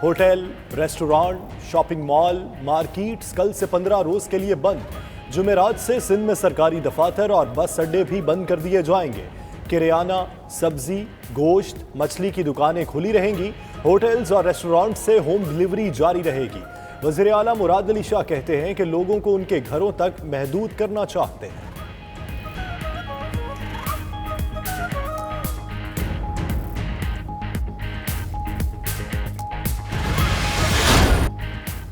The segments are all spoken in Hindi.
Hotel, restaurant, shopping mall, markets कल से 15 रोज के लिए बंद। जुमेरात से सिंध में सरकारी दफातर और बस अड्डे भी बंद कर दिए जाएंगे। किराना, सब्जी, गोश्त, मछली की दुकानें खुली रहेंगी। होटल्स और रेस्टोरेंट से होम डिलीवरी जारी रहेगी। वज़ीर आला मुराद अली शाह कहते हैं कि लोगों को उनके घरों तक महदूद करना चाहते हैं।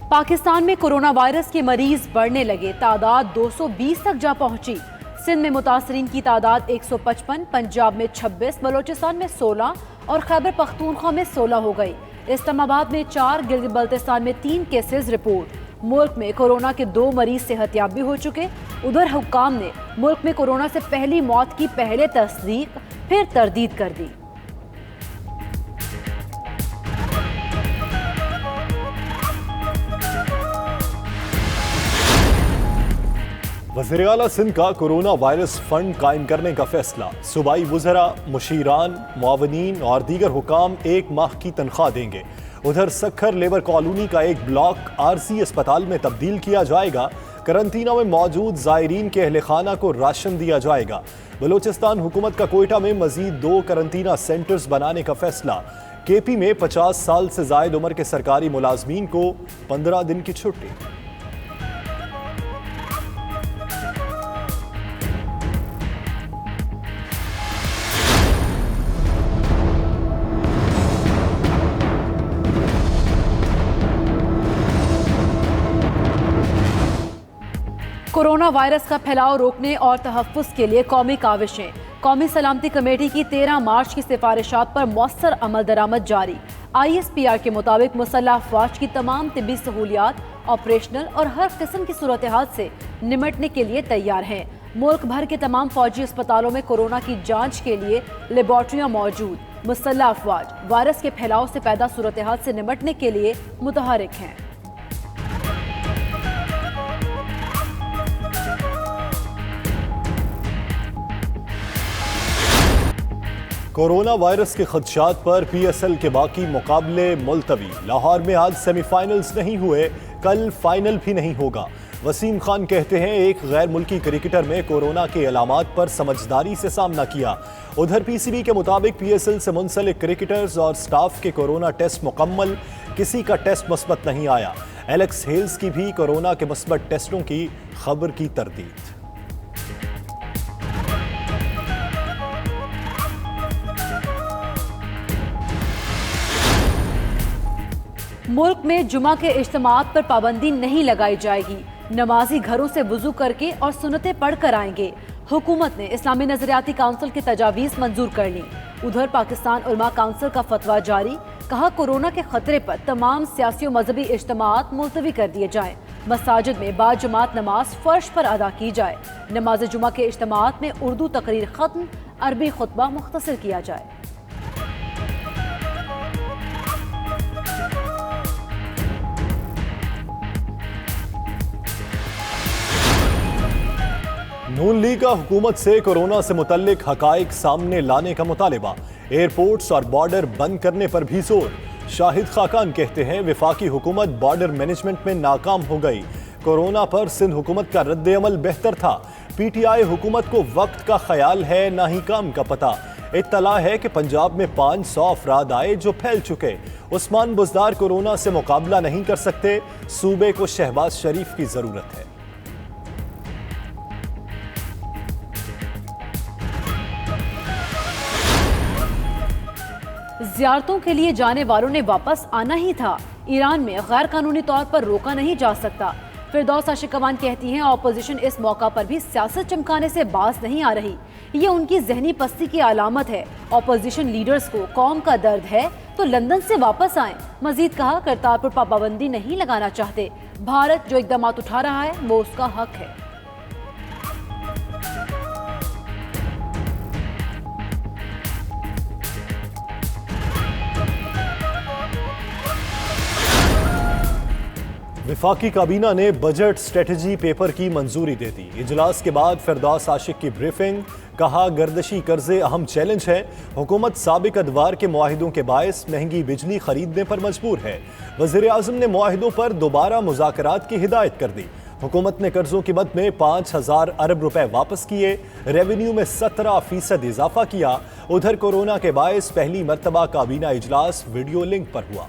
पाकिस्तान में कोरोना वायरस के मरीज बढ़ने लगे, तादाद 220 तक जा पहुंची। सिंध में मुतासरीन की तादाद 155, पंजाब में 26, बलोचिस्तान में 16 और खैबर पख्तूनख्वा में 16 हो गई। इस्लामाबाद में 4, गिलगित बल्तिस्तान में 3 केसेस रिपोर्ट। मुल्क में कोरोना के 2 मरीज सेहतयाब भी हो चुके। उधर हुक्काम ने मुल्क में कोरोना से पहली मौत की पहले तस्दीक फिर तरदीद कर दी। वज़ीर आला सिंध का कोरोना वायरस फंड कायम करने का फैसला। सूबाई वुज़रा, मुशीरान, मुआवनीन और दीगर हुकाम 1 माह की तनख्वाह देंगे। उधर सखर लेबर कॉलोनी का एक ब्लॉक आरसी अस्पताल में तब्दील किया जाएगा। करंतना में मौजूद ज़ायरीन के अहले खाना को राशन दिया जाएगा। बलोचिस्तान हुकूमत का कोयटा में मजीद 2 करंतना सेंटर्स बनाने का फैसला। केपी में 50 साल से जायद उम्र के सरकारी मुलाजमीन को 15 दिन की छुट्टी। कोरोना वायरस का फैलाव रोकने और तहफ़्फ़ुज़ के लिए कौमी काविशें। कौमी सलामती कमेटी की 13 मार्च की सिफारिशात पर मौसर अमल दरामद जारी। ISPR के मुताबिक मुसल्लह अफ़वाज की तमाम तिब्बी सहूलियात ऑपरेशनल और हर किस्म की सूरत हाल से निमटने के लिए तैयार हैं। मुल्क भर के तमाम फौजी अस्पतालों में कोरोना की जाँच के लिए लेबॉर्ट्रियाँ मौजूद। मुसल्लह अफ़वाज वायरस के फैलाव से पैदा सूरत हाल से निमटने के लिए मुतहरिक हैं। कोरोना वायरस के खदशात पर PSL के बाकी मुकाबले मुलतवी। लाहौर में आज सेमीफाइनल्स नहीं हुए, कल फाइनल भी नहीं होगा। वसीम खान कहते हैं एक गैर मुल्की क्रिकेटर में कोरोना के अलामात पर समझदारी से सामना किया। उधर PCB के मुताबिक PSL से मुंसलिक क्रिकेटर्स और स्टाफ के कोरोना टेस्ट मुकम्मल, किसी का टेस्ट मुस्बत नहीं आया। एलेक्स हेल्स की भी कोरोना के मुस्बत टेस्टों की खबर की तरदीद। मुल्क में जुमा के इज्तिमात पर पाबंदी नहीं लगाई जाएगी। नमाजी घरों से वुजू करके और सुन्नतें पढ़ कर आएंगे। हुकूमत ने इस्लामी नजरियाती काउंसिल की तजावीज़ मंजूर कर ली। उधर पाकिस्तान उलमा काउंसिल का फतवा जारी। कहा कोरोना के खतरे पर तमाम सियासी और मजहबी इज्तिमात मुलतवी कर दिए जाएं। मसाजिद में बाजमात नमाज फर्श पर अदा की जाए। नमाज जुमा के इज्तिमात में उर्दू तकरीर खत्म, अरबी खुतबा मुख्तसर किया जाए। नून लीग का हुकूमत से कोरोना से मुतल्लिक हकाइक सामने लाने का मुतालिबा। एयरपोर्ट्स और बॉर्डर बंद करने पर भी जोर। शाहिद खाकान कहते हैं वफाकी हुकूमत बॉर्डर मैनेजमेंट में नाकाम हो गई। कोरोना पर सिंध हुकूमत का रद्द अमल बेहतर था। PTI हुकूमत को वक्त का ख्याल है, ना ही काम का पता। इत्तला है कि पंजाब में 500 अफराद आए जो फैल चुके। उस्मान बुज़दार कोरोना से मुकाबला नहीं कर सकते। सूबे को शहबाज शरीफ की जरूरत है। ज़ियारतों के लिए जाने वालों ने वापस आना ही था। ईरान में गैर कानूनी तौर पर रोका नहीं जा सकता। फिरदौस आशिकवान कहती हैं ऑपोजिशन इस मौका पर भी सियासत चमकाने से बाज नहीं आ रही। ये उनकी जहनी पस्ती की अलामत है। ऑपोजिशन लीडर्स को कौम का दर्द है तो लंदन से वापस आएं। मजीद कहा करतारपुर पर पाबंदी नहीं लगाना चाहते। भारत जो इकदाम उठा रहा है वो उसका हक है। वफाकी काबीना ने बजट स्ट्रेटजी पेपर की मंजूरी दे दी। इजलास के बाद फिरदौस आशिक की ब्रीफिंग। कहा गर्दशी कर्जे अहम चैलेंज है। हुकूमत साबिक अदवार के मुआहिदों के बायस महंगी बिजली खरीदने पर मजबूर है। वज़ीर आज़म ने मुआहिदों पर दोबारा मुज़ाकरात की हिदायत कर दी। हुकूमत ने कर्जों की मद में 5,000 अरब रुपए वापस किए। रेवेन्यू में 17% इजाफा किया। उधर कोरोना के बायस पहली मरतबा काबीना इजलास वीडियो लिंक पर हुआ।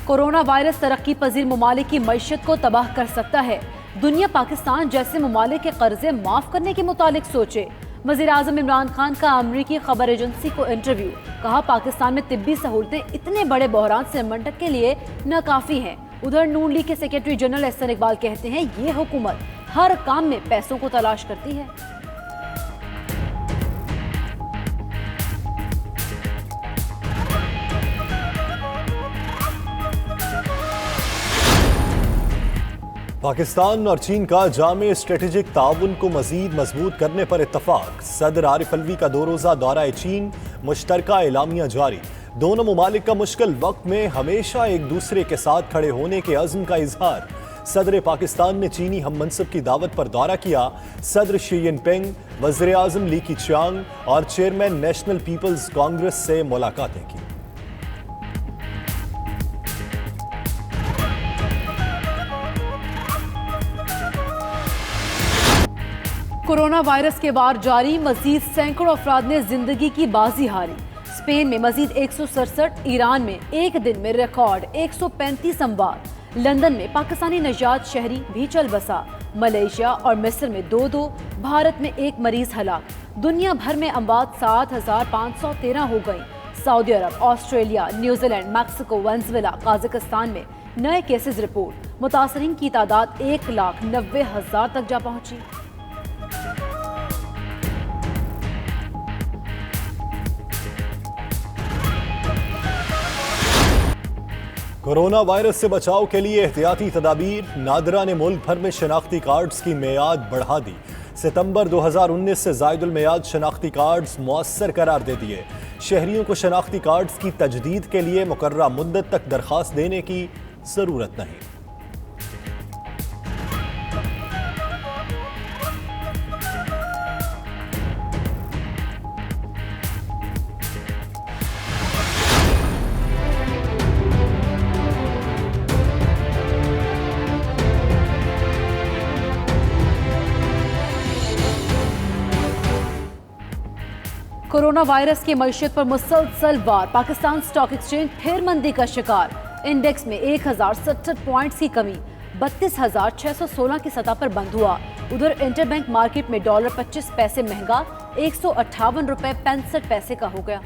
कोरोना वायरस तरक्की पजीर ममालिक की मईशत को तबाह कर सकता है। दुनिया पाकिस्तान जैसे ममालिक के कर्जे माफ करने के मुतालिक सोचे। वज़ीर आज़म इमरान खान का अमरीकी खबर एजेंसी को इंटरव्यू। कहा पाकिस्तान में तिब्बी सहूलतें इतने बड़े बहरान से निपटने के लिए नाकाफी हैं। उधर नून लीग के सेक्रेटरी जनरल एहसन इकबाल कहते हैं ये हुकूमत हर काम में पैसों को तलाश करती है। पाकिस्तान और चीन का जामे स्ट्रेटेजिक ताउन को मजीद मजबूत करने पर इत्तफाक। सदर आरिफ अलवी का 2 रोज़ा दौरा चीन, मुश्तरका एलामिया जारी। दोनों ममालिक का मुश्किल वक्त में हमेशा एक दूसरे के साथ खड़े होने के अज़्म का इजहार। सदर पाकिस्तान ने चीनी हम मनसब की दावत पर दौरा किया। सदर शी जिनपिंग, वज़ीर आज़म ली कीचियांग और चेयरमैन नेशनल पीपल्स कांग्रेस से मुलाकातें की। कोरोना वायरस के वार जारी, मजीद सैकड़ों अफराद ने जिंदगी की बाजी हारी। स्पेन में मजीद 167, ईरान में एक दिन में रिकॉर्ड 135 अमवात। लंदन में पाकिस्तानी नजात शहरी भी चल बसा। मलेशिया और मिस्र में 2-2, भारत में 1 मरीज हलाक। दुनिया भर में अमवात 7,513 हो गई। Saudi Arab, Australia, New Zealand, Mexico, Venezuela, Kazakhstan में नए केसेस रिपोर्ट। मुतासरीन की तादाद 1,90,000 तक जा पहुंची। कोरोना वायरस से बचाव के लिए एहतियाती तदाबीर। नादरा ने मुल्क भर में शनाख्ती कार्ड्स की मियाद बढ़ा दी। सितंबर 2019 से जायदुल मियाद शनाख्ती कार्ड्स मुअस्सर करार दे दिए। शहरियों को शनाख्ती कार्ड्स की तजदीद के लिए मुकर्ररा मुद्दत तक दरख्वास्त देने की जरूरत नहीं। कोरोना वायरस की मईशत पर मुसलसल वार। पाकिस्तान स्टॉक एक्सचेंज फिर मंदी का शिकार। इंडेक्स में 1067 पॉइंट्स की कमी, 32,616 की सतह पर बंद हुआ। उधर इंटरबैंक मार्केट में डॉलर 25 पैसे महंगा 158 रुपए 65 पैसे का हो गया।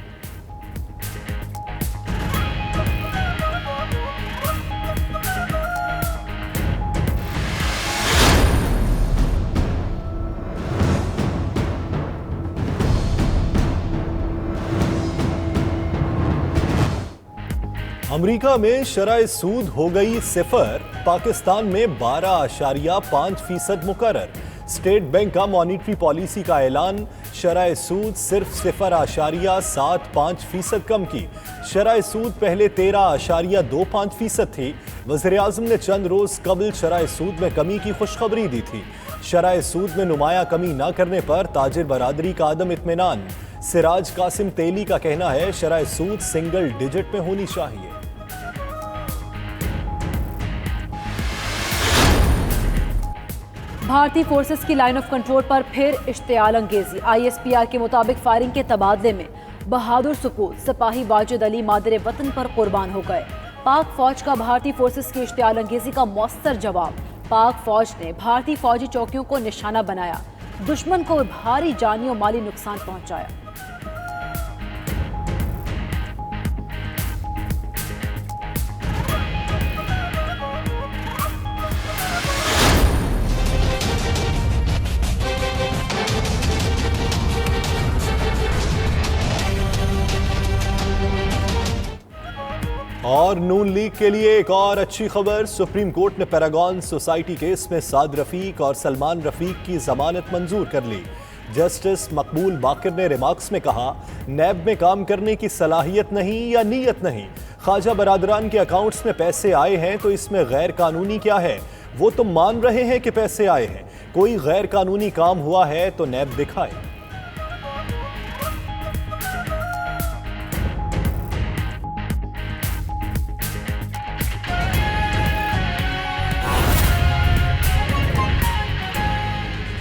अमेरिका में शरह सूद हो गई सिफर। पाकिस्तान में 12.5% मुकर्रर। स्टेट बैंक का मॉनिटरी पॉलिसी का ऐलान। शरह सूद सिर्फ 0.75% कम की। शरह सूद पहले 13.25% थी। वज़ीर आज़म ने चंद रोज कबल शरह सूद में कमी की खुशखबरी दी थी। शरह सूद में नुमाया कमी न करने पर ताजिर बरादरी का अदम इत्मीनान। सिराज कासिम तेली का कहना है शरह सूद सिंगल डिजिट में होनी चाहिए। भारतीय फोर्सेस की लाइन ऑफ कंट्रोल पर फिर इश्तियाल अंगेजी। ISPR के मुताबिक फायरिंग के तबादले में बहादुर सपूत सिपाही वाजिद अली मादरे वतन पर कुर्बान हो गए। पाक फौज का भारतीय फोर्सेस की इश्तियाल अंगेजी का मौसर जवाब। पाक फौज ने भारतीय फौजी चौकियों को निशाना बनाया, दुश्मन को भारी जानी और माली नुकसान पहुंचाया। और नून लीग के लिए एक और अच्छी खबर। सुप्रीम कोर्ट ने पैरागॉन सोसाइटी केस में साद रफीक और सलमान रफीक की जमानत मंजूर कर ली। जस्टिस मकबूल बाकिर ने रिमार्क्स में कहा, नैब में काम करने की सलाहियत नहीं या नीयत नहीं, ख्वाजा बरादरान के अकाउंट्स में पैसे आए हैं तो इसमें गैर कानूनी क्या है? वो तो मान रहे हैं कि पैसे आए हैं। कोई गैर कानूनी काम हुआ है तो नैब दिखाए।